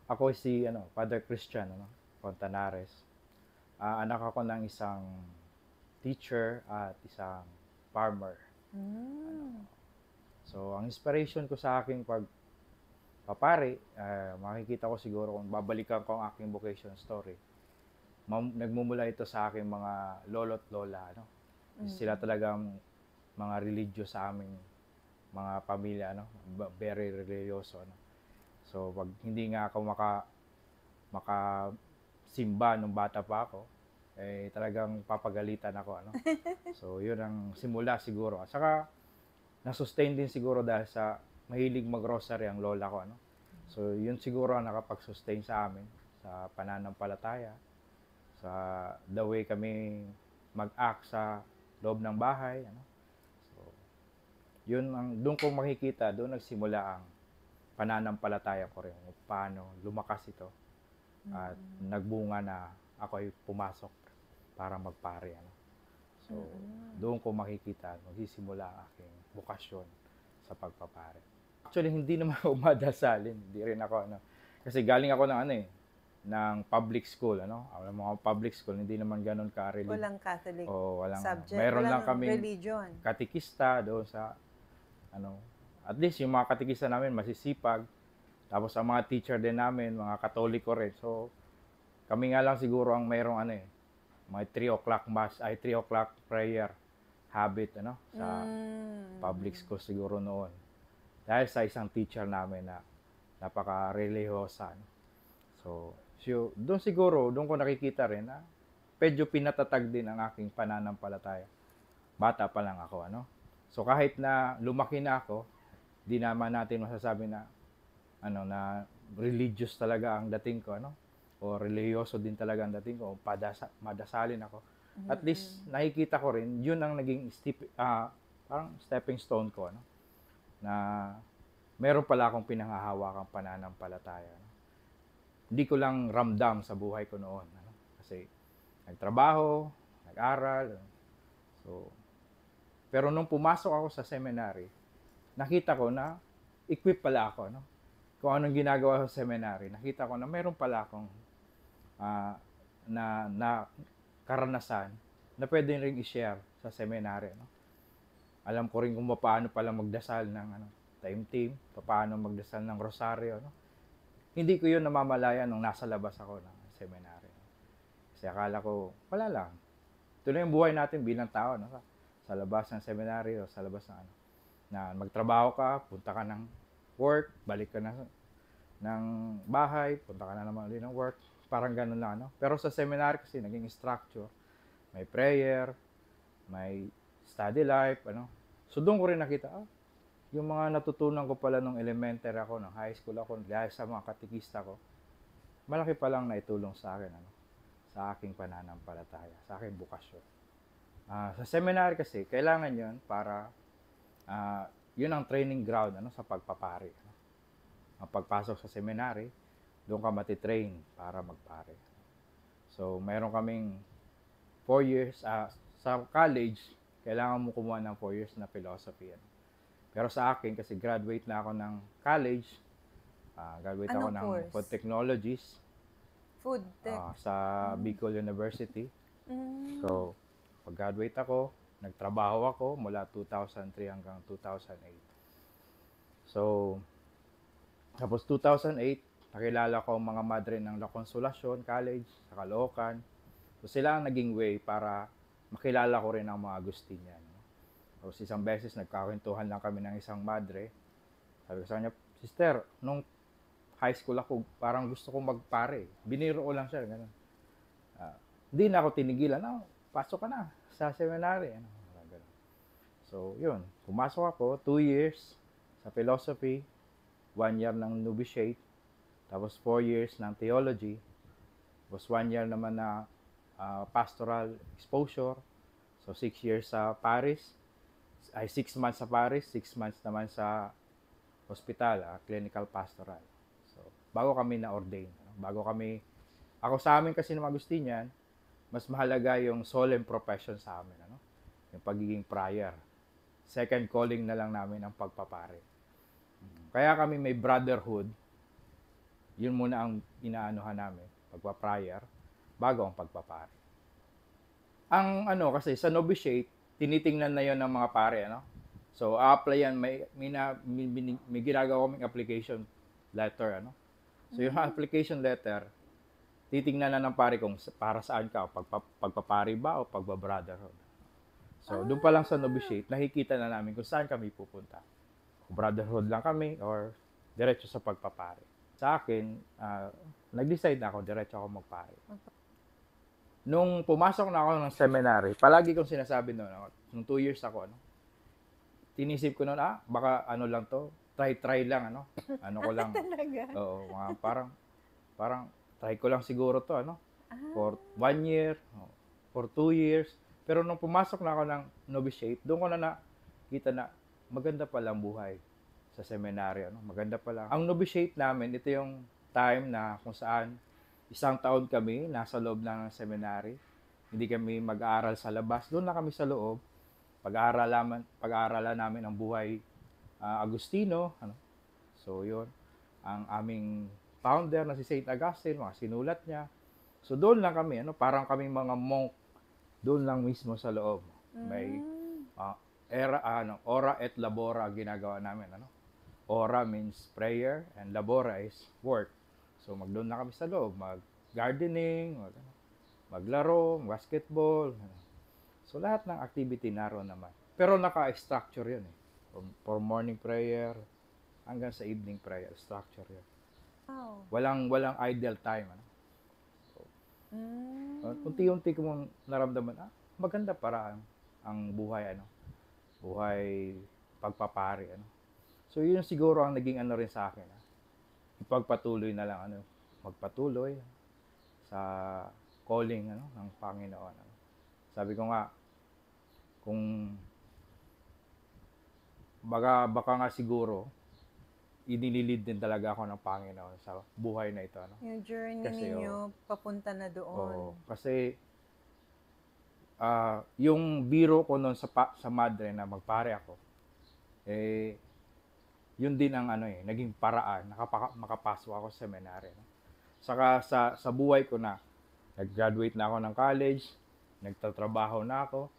Ako si Father Christian Fontanares. Anak ako ng isang teacher at isang farmer. Ano. Hmm. So, ang inspiration ko sa aking pagpapari, makikita ko siguro kung babalikan ko ang aking vocation story. Nagmumula ito sa aking mga lolo't lola. Sila Mm. talagang mga religious sa aming mga pamilya, very religyoso. So, pag hindi nga ako makasimba nung bata pa ako, talagang papagalitan ako. So, yun ang simula siguro. At saka, na-sustain din siguro dahil sa mahilig mag-rosary ang lola ko. So, yun siguro ang nakapag-sustain sa amin sa pananampalataya, sa the way kami mag-act sa loob ng bahay. So, yun ang, doon ko makikita, doon nagsimula ang pananampalataya ko rin, kung paano lumakas ito at Mm. nagbunga na ako ay pumasok para magpare. So, Mm. doon ko makikita, magsisimula ang aking bukasyon sa pagpapare. Actually, hindi naman ako madasalin. Hindi rin ako, kasi galing ako ng ng public school, Ang mga public school, hindi naman ganun Walang Catholic o walang, subject, meron lang walang kaming religion. katikista doon sa, ano, at least yung mga katikista namin masisipag, tapos ang mga teacher din namin, mga katoliko rin. So, kami nga lang siguro ang mayroong may 3 o'clock mass, ay 3 o'clock prayer habit, sa public Mm. school siguro noon. Dahil sa isang teacher namin na napaka-religyosa. So, doon siguro, doon ko nakikita rin na medyo pinatatag din ang aking pananampalataya. Bata pa lang ako, So, kahit na lumaki na ako, di naman natin masasabi na na religious talaga ang dating ko, o religyoso din talaga ang dating ko, o madasalin ako. At least Mm. nakikita ko rin, yun ang naging parang stepping stone ko, na meron pala akong pinanghahawakang pananampalataya. Hindi ko lang ramdam sa buhay ko noon, kasi nagtrabaho, nag-aral. So, pero nung pumasok ako sa seminary, nakita ko na equip pala ako, kung anong ginagawa sa seminary. Nakita ko na meron pala akong ah, na karanasan na pwede ring i-share sa seminary. Alam ko rin kung paano pala magdasal ng time team, paano magdasal ng rosaryo. Hindi ko yun namamalayan nung nasa labas ako ng seminary. Kasi akala ko, wala lang. Ito na yung buhay natin bilang tao. Sa labas ng seminary o sa labas ng na magtrabaho ka, punta ka ng work, balik ka na ng bahay, punta ka na naman ulit ng work. Parang ganun lang, Pero sa seminar kasi, naging structure. May prayer, may study life, So, doon ko rin nakita, yung mga natutunan ko pala nung elementary ako, nung high school ako, dahil sa mga katikista ko, malaki pa lang naitulong sa akin, sa aking pananampalataya, sa aking bukasyon. Sa seminar kasi, kailangan yon para, yun ang training ground, sa pagpapari. Ang pagpasok sa seminary, doon ka matitrain para magpare. So, mayroon kaming 4 years, sa college, kailangan mo kumuha ng 4 years na philosophy. Pero sa akin, kasi graduate na ako ng college, graduate ako Anong ng food course? technologies Food tech. sa Mm. Bicol University. Mm. So, pag-graduate ako, nagtrabaho ako mula 2003 hanggang 2008. So, tapos 2008, nakilala ko ang mga madre ng La Consolacion College sa Caloocan. So sila ang naging way para makilala ko rin ang mga Agustinian. Tapos isang beses nagkakwentuhan lang kami ng isang madre. Sabi ko sa kanya, sister, nung high school ako, parang gusto kong magpare. Biniro ko lang siya, ganun. Ah, Hindi na ako tinigilan, pasok ka na sa seminary. Ganun. So, yun. Pumasok ako, 2 years sa philosophy, 1 year ng novitiate, tapos 4 years ng theology, tapos 1 year naman na pastoral exposure, so 6 years sa Paris, ay 6 months sa Paris, 6 months naman sa hospital, clinical pastoral. So, bago kami na-ordain, ako sa amin kasi ng Agustinian, mas mahalaga yung solemn profession sa amin, yung pagiging prior. Second calling na lang namin ang pagpapare. Kaya kami may brotherhood Yun muna ang inaanuhan namin, pagpa-prayer, bago ang pagpapari. Ang ano kasi sa novitiate, tinitingnan na yon ng mga pare, ano? So, a-apply yan, may ginagawa kaming application letter, ano? So, yung application letter, titingnan na ng pare kung para saan ka, pagpapari ba o pagbabrotherhood. So, doon pa lang sa novitiate, nakikita na namin kung saan kami pupunta. Kung brotherhood lang kami or diretso sa pagpapari. Sa akin, nag-decide na ako, diretso ako magpari. Nung pumasok na ako ng seminary, palagi kong sinasabi noon, nung 2 years ako, ano, tinisip ko noon, baka ano lang to, try lang, ano, ano ko lang. Talaga? Oo, parang try ko lang siguro to, ano, for 1 year, for 2 years. Pero nung pumasok na ako ng novitiate, doon ko na nakita na maganda pala ang buhay sa seminary, ano, maganda pala. Ang novitiate namin, ito yung time na kung saan 1 taon kami nasa loob ng seminary. Hindi kami mag-aaral sa labas. Doon na kami sa loob. Pag-aaralan namin ang buhay Agustino. Ano? So, yun. Ang aming founder na si St. Augustine, mga sinulat niya. So, doon lang kami. Ano? Parang kaming mga monk. Doon lang mismo sa loob. May ora et labora ginagawa namin. Ano? Ora means prayer and labora is work. So, magdoon na kami sa loob, mag-gardening, maglaro, basketball. So, lahat ng activity naroon naman. Pero naka-structure yun eh. For morning prayer, hanggang sa evening prayer, structure yun. Wow. Walang idle time. Ano? So, unti-unti kong naramdaman, maganda para ang buhay, ano? Buhay pagpapari. Ano? So, yun siguro ang naging ano rin sa akin. Ipagpatuloy na lang, ano, magpatuloy sa calling, ano, ng Panginoon. Ano. Sabi ko nga, kung baka nga siguro, inililid din talaga ako ng Panginoon sa buhay na ito. Ano. Yung journey Kasi, ninyo, papunta na doon. Kasi, yung biro ko noon sa madre na magpare ako, yun din ang ano naging paraan, makapasok ako sa seminary. No? Saka sa buhay ko na, nag-graduate na ako ng college, nagtatrabaho na ako,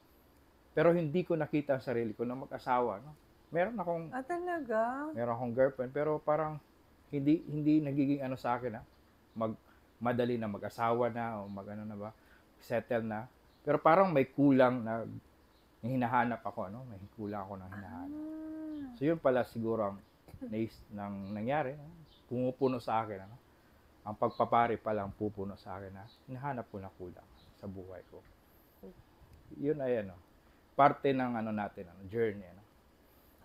pero hindi ko nakita ang sarili ko na mag-asawa. No? Meron Talaga? akong girlfriend, pero parang hindi nagiging ano sa akin, madali na mag-asawa na, o settle na. Pero parang may kulang na hinahanap ako, no? May kulang ako ng hinahanap. So yun pala siguro ang nangyari, pumupuno sa akin, ano? Ang pagpapari pala ang pupuno sa akin na hinahanap ko na kulang sa buhay ko. Yun ay parte ng natin, journey.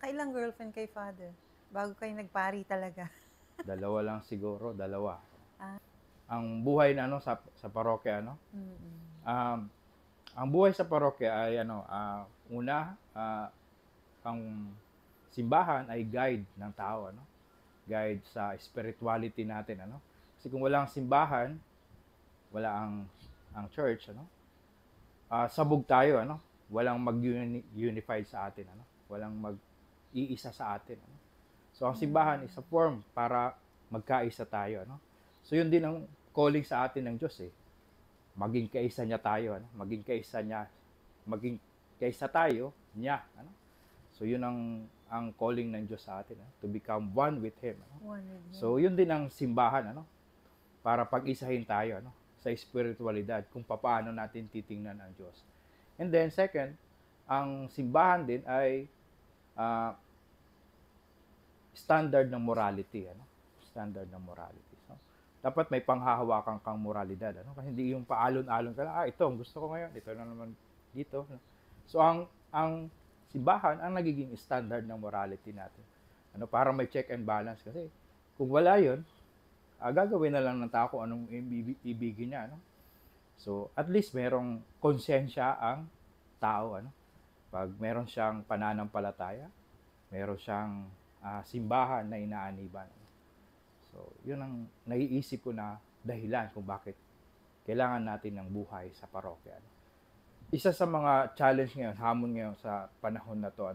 Kailang girlfriend kay Father? Bago kayo nagpari talaga? 2 lang siguro, 2. Ang buhay na sa parokya, ang buhay sa parokya ay una, ang simbahan ay guide ng tao, guide sa spirituality natin, kasi kung walang simbahan, wala ang church, sabog tayo, walang mag-unified sa atin, walang mag-iisa sa atin, so ang simbahan is a form para magkaisa tayo, so yun din ang calling sa atin ng Diyos, maging kaisa niya tayo, maging kaisa tayo niya, so yun ang calling ng Diyos sa atin, to become one with Him. One with Him. So yun din ang simbahan, para pag-isahin tayo, sa espiritualidad, kung paano natin titingnan ang Diyos. And then second, ang simbahan din ay standard ng morality, standard ng morality. So, dapat may panghahawakan kang moralidad, kasi hindi yung paalon-alon ka lang, ito ang gusto ko ngayon, ito na naman dito. So ang simbahan ang nagiging standard ng morality natin. Para may check and balance, kasi kung wala 'yon, gagawin na lang ng tao kung anong ibigin niya, So at least merong konsensya ang tao, Pag meron siyang pananampalataya, meron siyang simbahan na inaaniban. So, yun ang naiisip ko na dahilan kung bakit kailangan natin ng buhay sa parokya. Isa sa mga challenge ngayon, hamon ngayon sa panahon na to,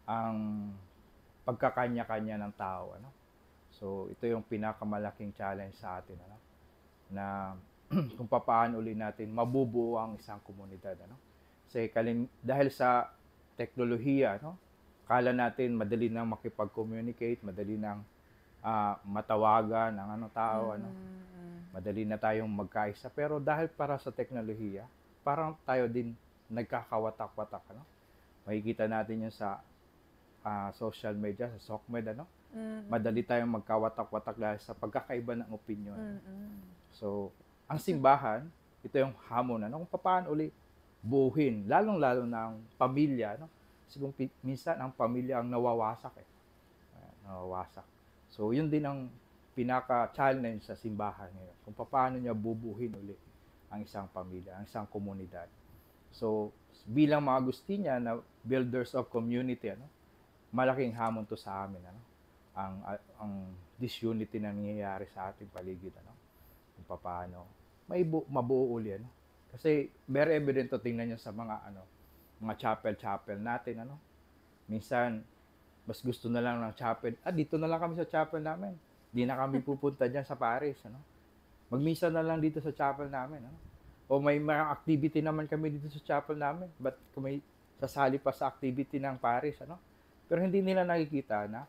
ang pagkakanya-kanya ng tao, So, ito yung pinakamalaking challenge sa atin, ano? Na kung papaano uli natin mabubuo ang isang komunidad, ano? Kasi dahil sa teknolohiya, no? Kala natin madali nang makipag-communicate, madali nang matawagan ang tao, ano? Mm. Madali na tayong magkaisa. Pero dahil para sa teknolohiya, parang tayo din nagkakawatak-watak, ano? Makikita natin yun sa social media, sa SOCMED, ano? Madali tayong magkawatak-watak dahil sa pagkakaiba ng opinion. So, ang simbahan, ito yung hamon, ano? Kung paano uli buuhin, lalong-lalo na ang pamilya, no? Kasi kung minsan ang pamilya ang nawawasak eh. Nawawasak. So, yun din ang pinaka-challenge sa simbahan ngayon. Kung paano niya bubuhin uli ang isang pamilya, ang isang komunidad. So, bilang mga Agustinian na builders of community, ano? Malaking hamon to sa amin, ano? Ang disunity na nangyayari sa ating paligid, ano? Kung paano mabuo uli, ano? Kasi very evident to, tingnan niyo sa mga chapel natin, ano? Minsan mas gusto na lang ng chapel, dito na lang kami sa chapel namin. Di na kami pupunta diyan sa parish, ano? Magmisa na lang dito sa chapel namin, ano? O may mga activity naman kami dito sa chapel namin, but kung may sasali pa sa activity ng parish, ano? Pero hindi nila nakikita na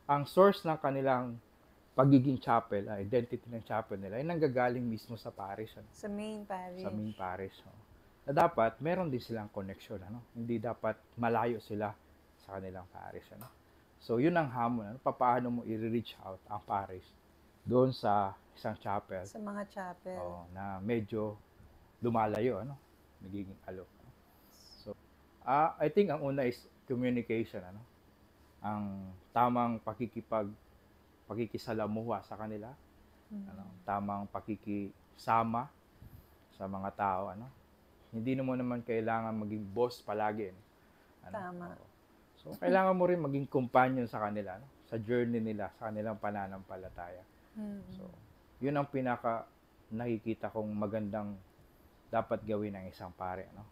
ang source ng kanilang pagiging chapel, identity ng chapel nila, ay nanggagaling mismo sa parish, ano? Sa main parish. Sa main parish. Na dapat meron din silang connection, ano? Hindi dapat malayo sila sa kanilang parish, ano? So, yun ang hamon, ano? Paano mo i-reach out ang parish doon sa isang chapel. Sa mga chapel. Na medyo lumalayo, ano? Nagiging alok. Ano? So, I think ang una is communication, ano? Ang tamang pakikisalamuha sa kanila, ano? Tamang pakikisama sa mga tao, ano? Hindi mo naman kailangan maging boss palagi, ano? Tama. So, kailangan mo rin maging companion sa kanila, no? Sa journey nila, sa kanilang pananampalataya. So, yun ang pinaka nakikita kong magandang dapat gawin ng isang pare, no?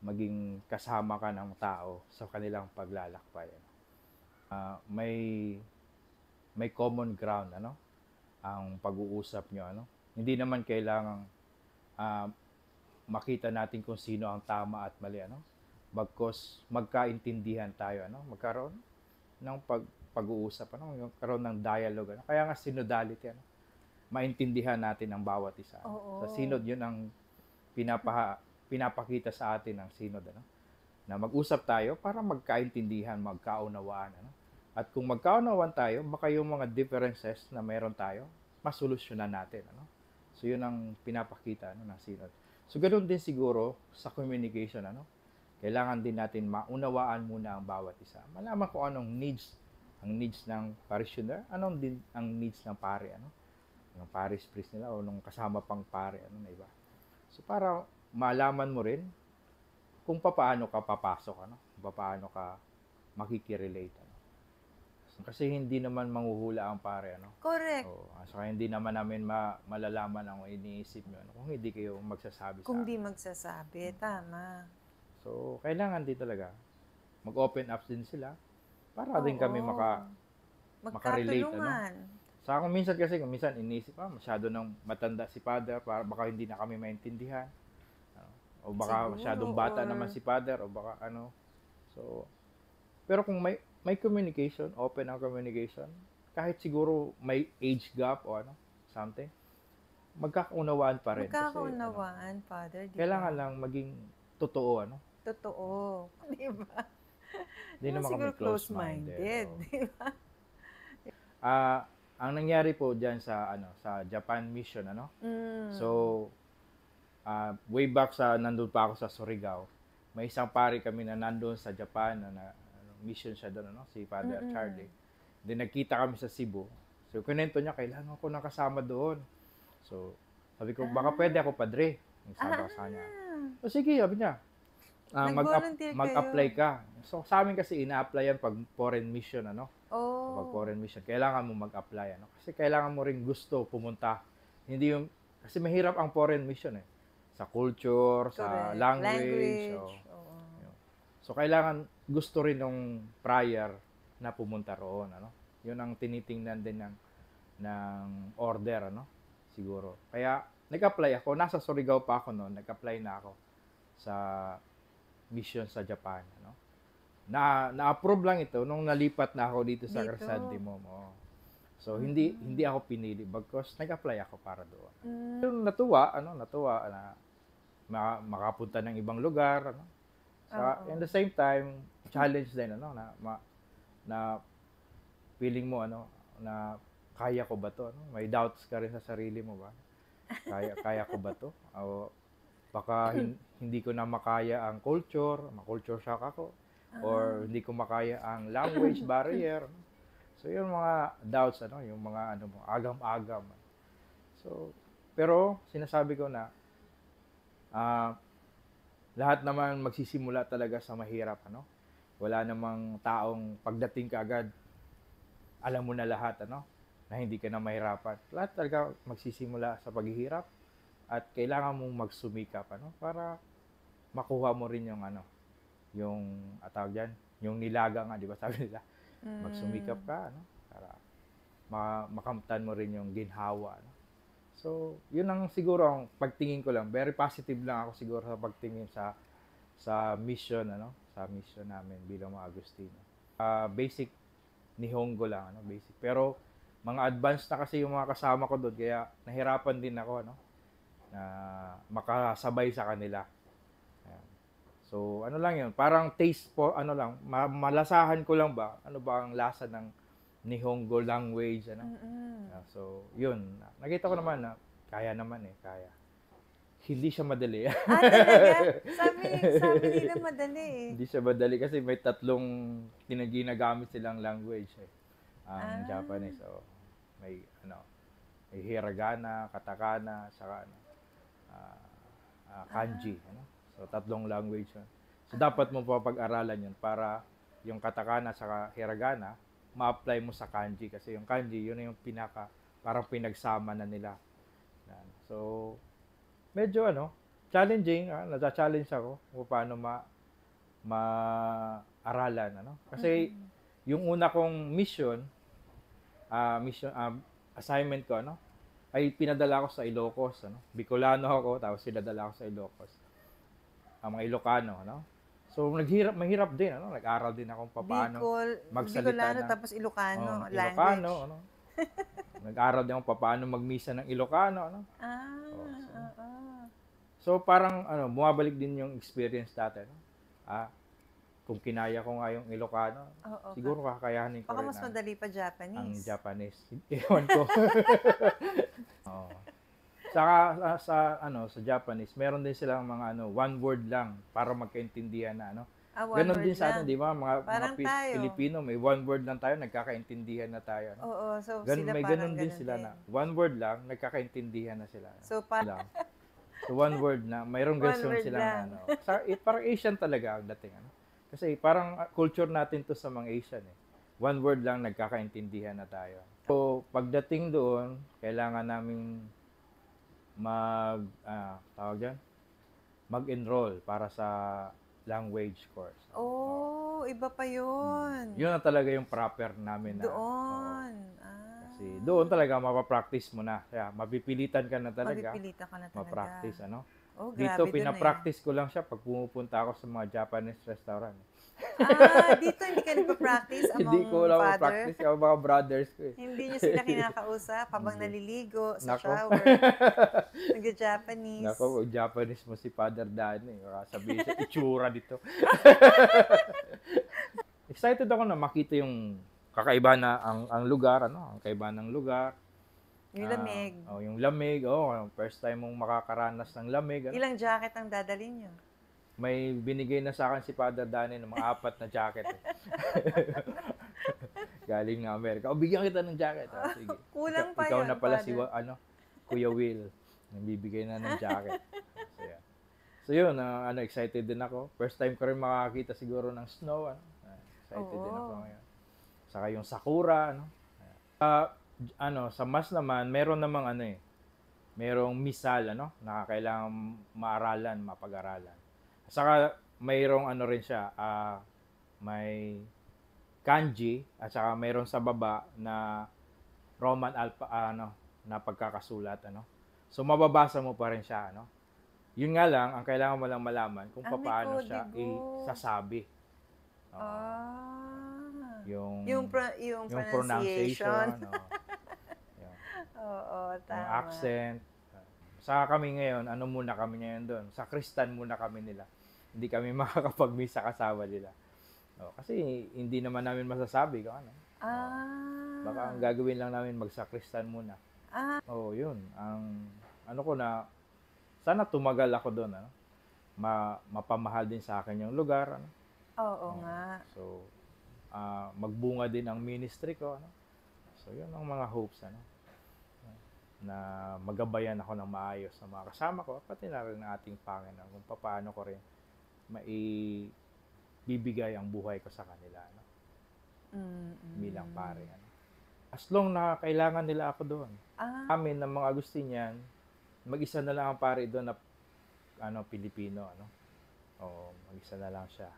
Maging kasama ka ng tao sa kanilang paglalakbay, ano? May common ground, ano? Ang pag-uusap nyo, ano? Hindi naman kailangang makita natin kung sino ang tama at mali, ano? Bagkos magkaintindihan tayo, ano? Magkaroon ng pag-uusap, ano? Magkaroon ng dialogue, ano? Kaya nga synodality, ano? Maintindihan natin ang bawat isa. Oo. Sa synod, yun ang pinapakita sa atin ng synod, ano? Na mag-usap tayo para magkaintindihan, magkaunawaan, ano? At kung magkaunawaan tayo, baka yung mga differences na meron tayo, masolusyonan natin, ano? So, yun ang pinapakita, ano, ng synod. So, ganoon din siguro sa communication, ano? Kailangan din natin maunawaan muna ang bawat isa. Malaman kung anong needs, ang needs ng parishioner, anong din ang needs ng pare, ano? Ng parish priest nila o nung kasama pang pare, ano, na iba. So, para malaman mo rin kung paano ka papasok, ano? Kung paano ka makikirelate, ano? Kasi hindi naman manghuhula ang pare, ano? Correct. So, hindi naman namin malalaman ang iniisip nyo, ano? Kung hindi kayo magsasabi Kung sa di magsasabi, tama. So, kailangan din talaga mag-open up din sila para din kami makarelate, ano? Magkatulungan. Sa akin minsan iniisip, masyado nang matanda si Father, para baka hindi na kami maintindihan. O baka Siguro, masyadong bata naman si Father, o baka ano. So, pero kung may communication, open ang communication, kahit siguro may age gap o ano, something, magkakaunawaan pa rin. Magkakaunawaan, Father. Kasi, kailangan lang maging totoo, ano? Totoo. Di ba? Hindi naman kami siguro close-minded. Di ba? Ang nangyari po diyan sa Japan mission, ano? So, way back nandun pa ako sa Surigao, may isang pare kami na nandun sa Japan na mission siya doon, ano? Si Father Charlie. Then nagkita kami sa Cebu. So, kunento niya, kailangan ko nang kasama doon. So, sabi ko, baka pwede ako, padre. Sabi ko sa kanya. O sige, sabi niya. Nag-volunteer Mag-apply ka. So, sa amin kasi ina-apply yan pag foreign mission, ano? Oh. Pag foreign mission, kailangan mo mag-apply, ano? Kasi kailangan mo rin gusto pumunta. Hindi kasi mahirap ang foreign mission, eh. Sa culture, sa language. So, kailangan gusto rin ng prior na pumunta roon, ano? Yun ang tinitingnan din ng order, ano? Siguro. Kaya, nag-apply ako. Nasa Surigao pa ako noon. Nag-apply na ako sa mission sa Japan, ano? Na-approve lang ito nung nalipat na ako dito sa Dito. Chrysanthemum. Oo. So, hindi ako pinili because nag-apply ako para doon. Mm. Yung natuwa na makapunta ng ibang lugar, ano? Oo. In the same time, challenge din, ano, na feeling mo, ano, na kaya ko ba to, ano? May doubts ka rin sa sarili mo ba? Kaya ko ba to? O baka hindi ko na makaya ang culture shock ako, or hindi ko makaya ang language barrier. No? So, yung mga doubts, ano, yung mga ano mo, agam-agam. So, pero sinasabi ko na lahat naman magsisimula talaga sa mahirap, ano? Wala namang taong pagdating ka agad, alam mo na lahat, ano? Na hindi ka na mahirapan. Lahat talaga magsisimula sa paghihirap at kailangan mong magsumikap, ano? Para makuha mo rin yung ano, yung atawag dyan, yung nilaga nga, di ba sabi nila? Magsumikap ka, ano? Para makamtan mo rin yung ginhawa, ano? So, yun ang siguro ang pagtingin ko lang. Very positive lang ako siguro sa pagtingin sa mission, ano? Sa mission namin bilang mga Agustino. Basic Nihongo lang, ano? Basic. Pero mga advanced na kasi yung mga kasama ko doon, kaya nahirapan din ako, ano? Na makasabay sa kanila. Ayan. So, ano lang yun, parang taste po, ano lang, malasahan ko lang ba, ano ba ang lasa ng Nihongo language, ano? So, yun. Nakita ko naman na kaya naman kaya. Hindi siya madali. Talaga? Sabi nila madali eh. Hindi siya madali kasi may tatlong ginagamit silang language ang Japanese. So, may may hiragana, katakana, saka kanji, ano? So, tatlong language yun. So, dapat mo papag-aralan yun para yung katakana saka hiragana ma-apply mo sa kanji kasi yung kanji yun yung parang pinagsama na nila. So medyo challenging, nasa-challenge ako kung paano ma-aralan, ano? Kasi yung una kong mission assignment ko, ano, ay pinadala ko sa Ilocos, ano? Bicolano ako, tapos pinadala ko sa Ilocos. Ang mga Ilocano, ano? So, mahirap din, ano? Nag-aral din akong paano magsalita Bicolano, tapos Ilocano, language. Ilocano, ano? Nag-aral din akong paano magmisa ng Ilocano, ano? So, parang, bumabalik din yung experience natin, no? Kung kinaya ko nga yung Ilocano, siguro kakayanin ko Baka rin mas madali pa Japanese. ang Japanese. Ewan ko. Saka sa Japanese, meron din silang mga one word lang para magkaintindihan na, ano. Ganon din sa atin, di ba? Mga Pilipino, may one word lang tayo, nagkakaintindihan na tayo. No? Oo, so sila may parang ganon din sila na one word lang, nagkakaintindihan na sila. So, so one word na, mayroong ganon sila na, parang Asian talaga ang dating, ano. Kasi parang culture natin to sa mga Asian One word lang, nagkakaintindihan na tayo. So, pagdating doon, kailangan naming mag-enroll para sa language course. Iba pa yun. Yun na talaga yung proper namin na. Doon. Kasi doon talaga mapapractice mo na. Kaya mapipilitan ka na talaga. Mapipilitan ka na talaga. Ma-practice, ano? Dito, pinapractice ko lang siya pag pumupunta ako sa mga Japanese restaurant. Dito hindi ka nagpa-practice among Hindi ko lang father? practice yung mga brothers ko Hindi niyo sila kinakausap habang naliligo, sa shower, nag-Japanese. Nako, Japanese mo si Father Danny. Sabihin siya, itsura dito. Excited ako na makita yung kakaiba na ang lugar, ano? Ang kaiba ng lugar. Yung lamig. Yung lamig. First time mong makakaranas ng lamig. Ano? Ilang jacket ang dadalhin niyo? May binigay na sa akin si Father Danny ng mga 4 na jacket. Galing ng Amerika. Bigyan kita ng jacket. Sige. Kulang pa ikaw yun, na pala Father. Kuya Will. Nagbibigay na ng jacket. So yun, excited din ako. First time ko rin makakita siguro ng snow. Excited din ako ngayon. Saka yung sakura. Sa mas naman, meron namang merong misal, na kailangan maaralan, mapag-aralan. Saka mayroong rin siya, may kanji at saka meron sa baba na Roman na pagkakasulat ano. So mababasa mo pa rin siya ano. Yun nga lang ang kailangan mo lang malaman kung May paano siya kodigo. isasabi. Oo. Ah. Yung Yung yung pronunciation. pronunciation, oo. Yung, Oo, yung tama. accent. Sa kami ngayon, ano muna kami ngayon doon? Sa Kristan muna kami nila. Hindi kami makakapag-misa kasama nila. Kasi hindi naman namin masasabi kung ano. Baka ang Ah. gagawin lang namin magsakristan muna. Ah, Yun. Ang ano ko na sana tumagal ako doon ano. Mapamahal din sa akin yung lugar ano. oo Oo. nga. So magbunga din ang ministry ko ano. So yun ang mga hopes ano na magabayan ako ng maayos ng mga kasama ko pati na rin ng ating Panginoon kung paano ko rin maibibigay ang buhay ko sa kanila ano, bilang pare ano. As long na kailangan nila ako doon. Ah, Amin ng mga Agustinian, mag-isa na lang ang pare doon na ano Pilipino ano. Mag-isa na lang siya.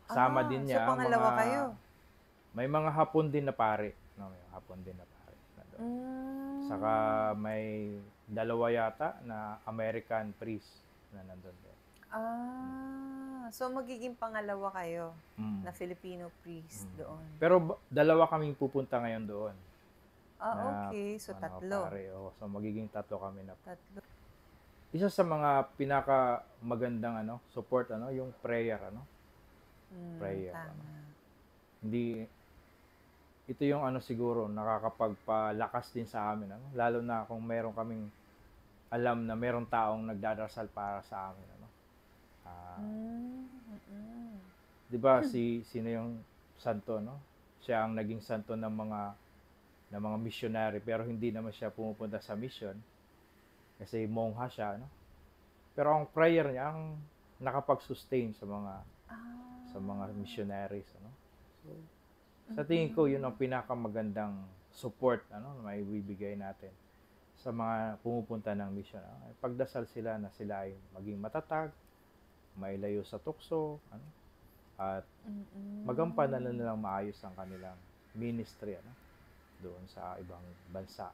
Kasama din so niya ang pangalawa mga kayo? may mga Hapon din na pare, no, may Hapon din na pare na doon. Saka may dalawa yata na American priest na nandun din. So magiging pangalawa kayo Mm. na Filipino priest Mm. doon. Pero dalawa kaming pupunta ngayon doon. Na, Okay. So ano, tatlo. pare, so magiging tatlo kami na. Tatlo. Isa sa mga pinaka magandang ano, support ano, yung prayer ano. Prayer, Tama. Hindi ito yung ano siguro nakakapagpalakas din sa amin ano, lalo na kung meron kaming alam na merong taong nagdarasal para sa amin ano. Mm. 'Di ba sino yung santo no? Siya ang naging santo ng mga missionary pero hindi naman siya pumupunta sa mission kasi mongha siya no. Pero ang prayer niya ang nakapag-sustain sa mga missionaries ano. So sa tingin ko yun ang pinakamagandang support ano na maibibigay natin sa mga pumupunta ng mission. Pagdasal sila na sila ay maging matatag, mailayo sa tukso, ano, at magampanan na nilang maayos ang kanilang ministry ano, doon sa ibang bansa.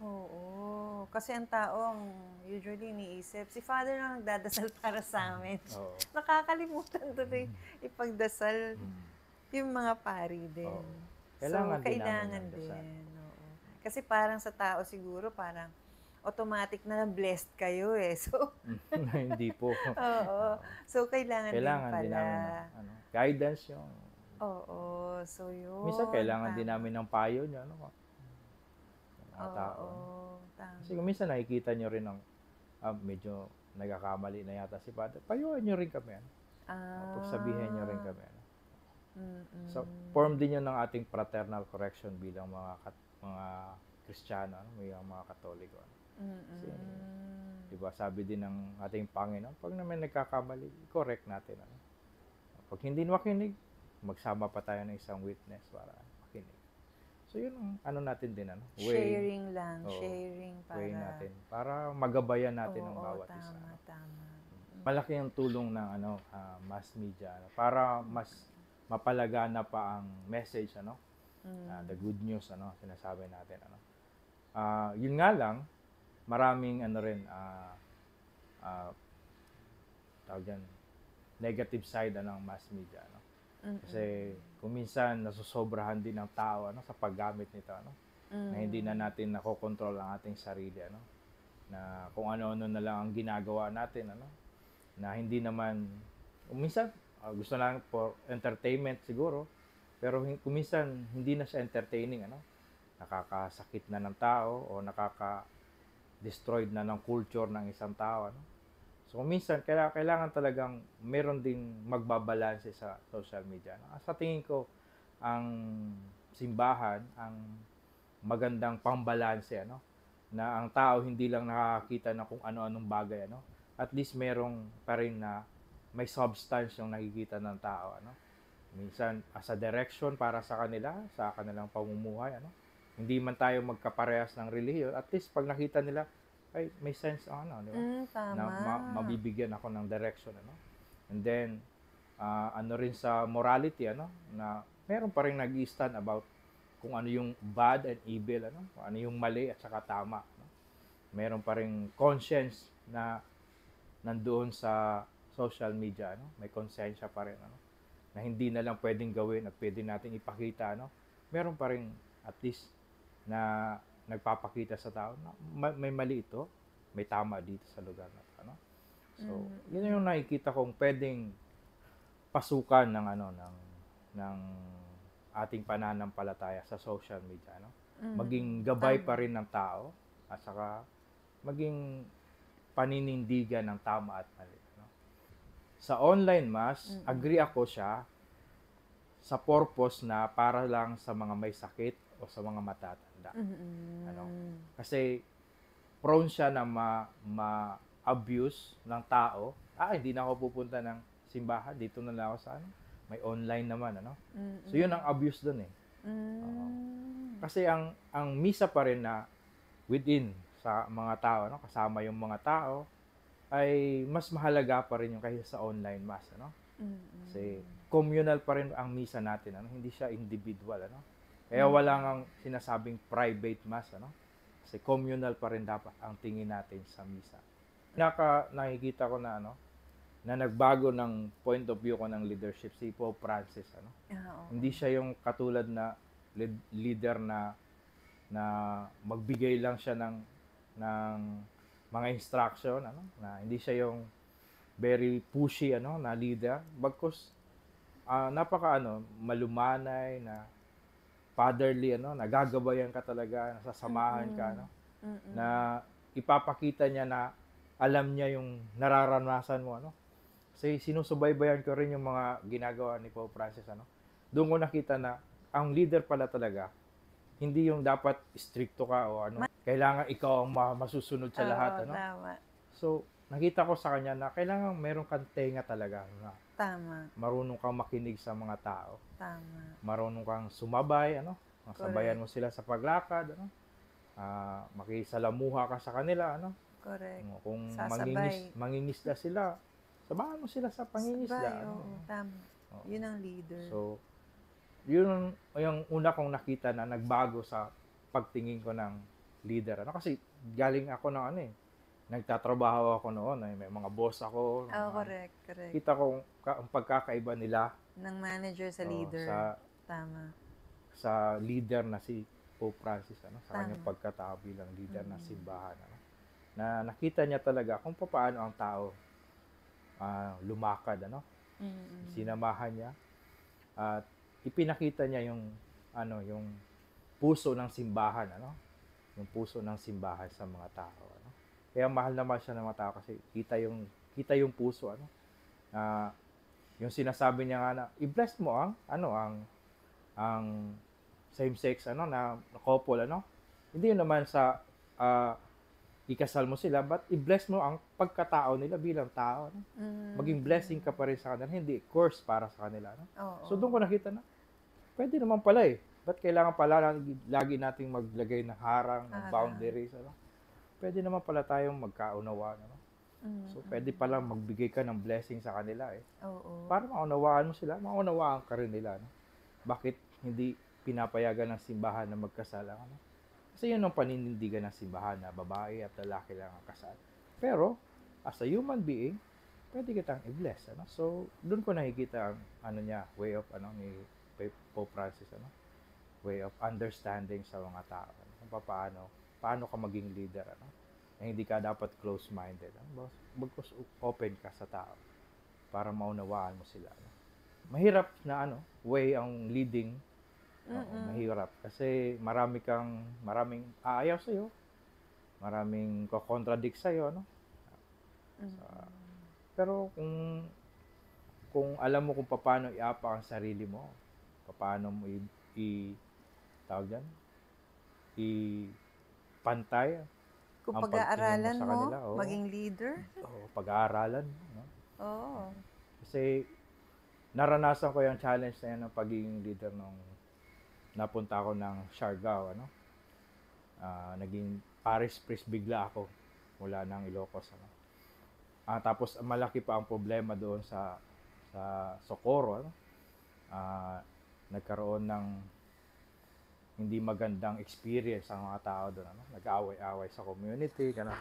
Oo. Kasi ang taong usually iniisip, si Father lang nagdadasal para sa amin. Oo. Nakakalimutan tuloy ipagdasal yung mga pari din. Oo. Kailangan din namin kailangan ng dasal. din. Oo. Kasi parang sa tao siguro, parang automatic na blessed kayo eh. So, Hindi po. oo. So, kailangan din Kailangan pala. din namin ng ano, guidance yung Oo. So, yun. minsan kailangan din tama. namin ng payo niyo ano, mga tao. Oo. Tama. Kasi kung minsan nakikita nyo rin ng medyo nagkakamali na yata si Father, payuhan nyo rin kami. Ano? Pagsabihin nyo rin kami. Ano? So, form din yun ng ating fraternal correction bilang mga Kristiyano, ano? Mga Katoliko. Ano? Kasi, diba, sabi din ng ating Panginoon, pag naman nagkakamali, correct natin. Ano? Pag hindi makinig, magsama pa tayo ng isang witness para makinig. So yun ang ano natin din ano, Sharing lang, Oo. sharing para way natin para magabayan natin ang Oo, bawat tama, isa. ano. tama. Malaki ang tulong ng mass media ano, para mas mapalagana pa ang message ano, the good news ano sinasabi natin ano. Yun nga lang maraming ano rin tawag dyan, negative side ng mass media ano. Kasi kung minsan nasusobrahan din ng tao ano sa paggamit nito ano, na hindi na natin nakokontrol ang ating sarili ano, na kung ano-ano na lang ang ginagawa natin ano, na hindi naman minsan gusto lang for entertainment siguro, pero kung minsan hindi na siya entertaining ano, nakakasakit na ng tao o nakaka-destroyed na ng culture ng isang tao ano. So kung minsan kailangan talagang meron ding magbabalanse sa social media. No? Sa tingin ko ang simbahan ang magandang pambalanse ano na ang tao hindi lang nakakakita ng kung ano-anong bagay ano. At least merong pa rin na may substance yung nakikita ng tao ano. Minsan as a direction para sa kanila, sa kanilang pamumuhay ano. Hindi man tayo magkaparehas ng relihiyon, at least pag nakita nila ay may sense ano, di ba? Tama. Na mabibigyan ako ng direction ano. And then ano rin sa morality, ano, na meron pa rin nag-stand about kung ano yung bad and evil, ano, kung ano yung mali at saka tama, no? Meron pa rin conscience na nandoon sa social media, ano, may konsensya pa rin, ano, na hindi na lang pwedeng gawin at pwede natin ipakita, ano, meron pa rin at least na nagpapakita sa tao na may mali ito, may tama dito sa lugar na to, ano. So, yun yung nakikita kong pwedeng pasukan ng ano ng ating pananampalataya sa social media, no? Maging gabay Tama. pa rin ng tao at saka maging paninindigan ng tama at mali, no? Sa online mass, agree ako siya sa purpose na para lang sa mga may sakit o sa mga matatanda. Ano? Kasi prone siya na ma-abuse ng tao. Hindi na ako pupunta ng simbahan, dito na lang ako sa ano. May online naman, ano? So yun ang abuse doon eh. Oo. Kasi ang misa pa rin na within sa mga tao, no, kasama yung mga tao, ay mas mahalaga pa rin yung kaysa sa online mass, ano? Kasi communal pa rin ang misa natin, ano? Hindi siya individual, ano? Kaya wala ngang sinasabing private mass, ano? Kasi communal pa rin dapat ang tingin natin sa misa. Nakikita ko na ano, na nagbago ng point of view ko ng leadership si Pope Francis, ano? Hindi siya yung katulad na leader na magbigay lang siya ng mga instruction, ano, na hindi siya yung very pushy, ano, na leader, bagkus napaka ano, malumanay, na fatherly, ano, nagagabayan ka talaga, nasasamahan ka, ano, na ipapakita niya na alam niya yung nararanasan mo, ano. Kasi sinusubaybayan ko rin yung mga ginagawa ni Pope Francis, ano. Doon ko nakita na ang leader pala talaga hindi yung dapat stricto ka o ano, kailangan ikaw ang masusunod sa lahat, ano. Tama. So, nakita ko sa kanya na kailangan meron kang tenga talaga, na Tama. marunong kang makinig sa mga tao, Tama. marunong kang sumabay, ano, sabayan mo sila sa paglakad, ano, makisalamuha ka sa kanila, ano. Correct. Kung Sasabay. mangingisda sila, samahan mo sila sa pangingisda, Sabay, ano. oo. Tama. Oo. Yun ang leader. So, yun yung una kong nakita na nagbago sa pagtingin ko ng leader, ano, kasi galing ako ng ano eh, nagtatrabaho ako noon, may mga boss ako, correct. kita ko ang pagkakaiba nila Ng manager sa leader. Tama. sa leader na si Pope Francis, ano, sa Tama. kanyang pagkatao bilang leader ng simbahan, ano, na nakita niya talaga kung paano ang tao lumakad, ano. Sinamahan niya at ipinakita niya yung ano, yung puso ng simbahan, ano, yung puso ng simbahan sa mga tao, ano. Kaya mahal naman siya ng mga tao kasi kita yung puso, ano. Yung sinasabi niya nga na i-bless mo ang ano, ang same-sex, ano, na couple, ano. Hindi yun naman sa ikasal mo sila, but i-bless mo ang pagkatao nila bilang tao, ano. Maging blessing ka pa rin sa kanila, hindi curse para sa kanila, ano. So doon ko nakita na pwede naman pala eh. Ba't kailangan pala lagi nating maglagay ng harang, ng boundaries, ano? Pwede naman pala tayong magkaunawaan, ano? So pwede pala magbigay ka ng blessing sa kanila eh. Para maunawaan mo sila, maunawaan ka rin nila, ano? Bakit hindi pinapayagan ng simbahan na magkasal, ano? Kasi yun ang paninindigan ng simbahan, na babae at lalaki lang ang kasal. Pero, as a human being, pwede kitang i-bless, ano? So, doon ko nakikita ang ano niya, way of ano ni Pope Francis, ano? Way of understanding sa mga tao, ano? Kung paano ka maging leader, ano? Na hindi ka dapat close-minded, ano? Bagkus open ka sa tao para maunawaan mo sila, ano? Mahirap na ano, way ang leading. Mahirap kasi maraming aayaw sa iyo, maraming ko-contradict sa iyo, ano. Pero kung alam mo kung paano iapa ang sarili mo, paano mo tawag diyan, pantay Kung ang pag-aaralan pagtingin mo sa mo, kanila, maging leader. pag-aaralan, no? Oo. Kasi naranasan ko yung challenge na yan ng pagiging leader nung napunta ako ng Siargao, ano. Naging parish priest bigla ako mula ng Ilocos, ano. Tapos malaki pa ang problema doon sa sa Socorro, ano, ah, nagkaroon ng hindi magandang experience ang mga tao doon, ano, nag-aaway-away sa community, gano'n,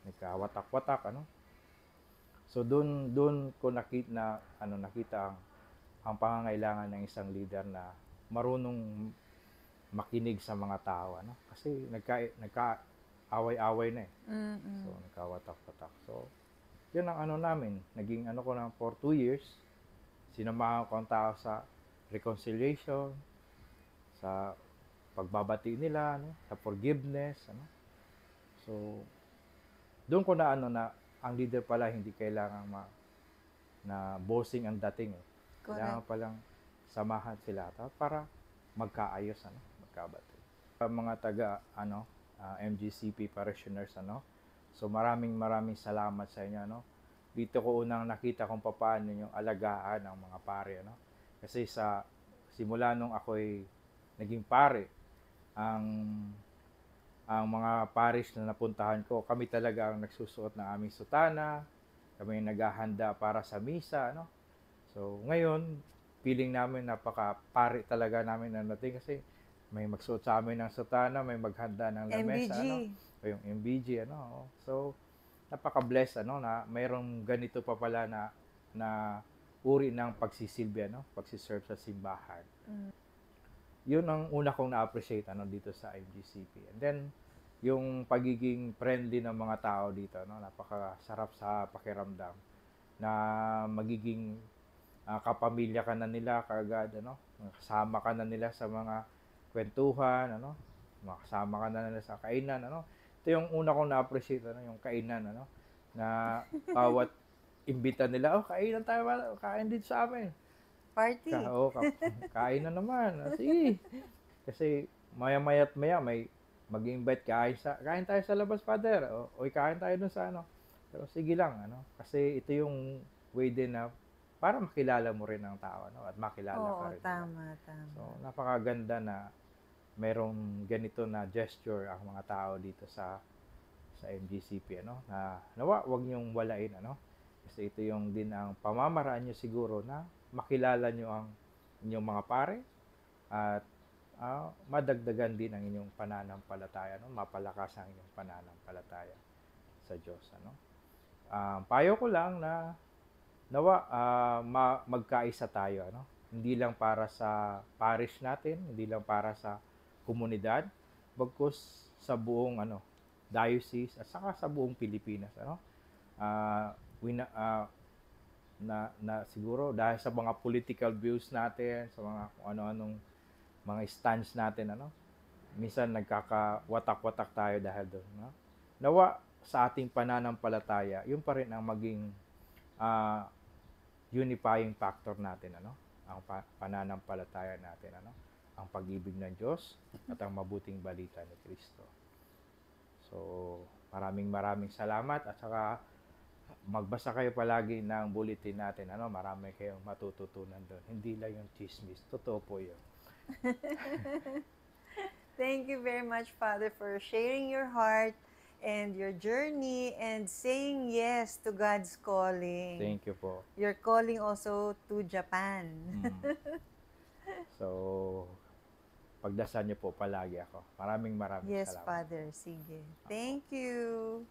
nagkawatak-watak, ano. So doon ko nakita ang pangangailangan ng isang leader na marunong makinig sa mga tao, ano, kasi nagka-away-away na, eh. So Mm. nagkawatak-watak. So yun ang ano namin, naging ano ko lang for 2 years, sinamahan ko ang tao sa reconciliation, sa pagbabati nila, ano, sa forgiveness, ano. So doon ko na ano na ang leader pala hindi kailangan na bossing ang dating, eh. Kailangan Correct. palang samahan sila para magkaayos, ano, magkabati. Sa mga taga ano, MGCP parishioners, ano. So maraming maraming salamat sa inyo, ano. Dito ko unang nakita kung paano yung alagaan ng mga pare, ano. Kasi sa simula nung ako'y naging pare, ang mga parish na napuntahan ko, kami talaga ang nagsusuot ng aming sutana, kami yung naghahanda para sa misa, ano. So, ngayon, feeling namin napaka-pari talaga namin na natin kasi may magsuot sa amin ng sutana, may maghanda ng lamesa, ano, MBG. o yung MBG, ano. So, napaka-bless, ano, na mayroong ganito pa pala na uri ng pagsisilbi, ano, pagsiserve sa simbahan. Mm. Yun ang una kong na-appreciate, ano, dito sa MGCP. And then, yung pagiging friendly ng mga tao dito, no, napakasarap sa pakiramdam na magiging kapamilya ka na nila kaagad, ano, kasama ka na nila sa mga kwentuhan, ano, makasama ka na nila sa kainan, ano. Ito yung una kong na-appreciate, ano, yung kainan, ano, na bawat imbita nila, oh, kainan tayo, kain dito sa amin. Party. Oo, kain na naman. Sige. Kasi maya-maya't maya may mag-invite, kain tayo sa labas, Father. O kain tayo dun sa ano. Pero sige lang, ano. Kasi ito yung way din na para makilala mo rin ang tao, ano, at makilala ka Oo, rin nila. tama, So, tama. napakaganda na merong ganito na gesture ang mga tao dito sa MGCP, ano, na nawa wag niyong walain, ano. Kasi ito yung din ang pamamaraan niyo siguro na makilala niyo ang inyong mga pare at madagdagan din ang inyong pananampalataya, no? Mapalakas ang inyong pananampalataya sa Diyos, ano. Payo ko lang na nawa magkaisa tayo, ano. Hindi lang para sa parish natin, hindi lang para sa komunidad, bagkus sa buong ano diocese at saka sa buong Pilipinas, ano. Ah, wina, ah, na siguro dahil sa mga political views natin, sa mga kung ano-anong mga stance natin, ano, minsan nagkakawatak-watak tayo dahil doon, no? Nawa sa ating pananampalataya, yun pa rin ang maging ah, unifying factor natin, ano, ang pananampalataya natin, ano, ang pag-ibig ng Diyos at ang mabuting balita ni Kristo. So, maraming maraming salamat at saka magbasa kayo palagi ng bulletin natin, ano, marami kayong matututunan doon. Hindi lang yung chismis, totoo po yun. Thank you very much, Father, for sharing your heart and your journey and saying yes to God's calling. Thank you po. Your calling also to Japan. So, pagdasal niyo po palagi ako. Maraming Yes, salamat. Father. Sige. Thank you.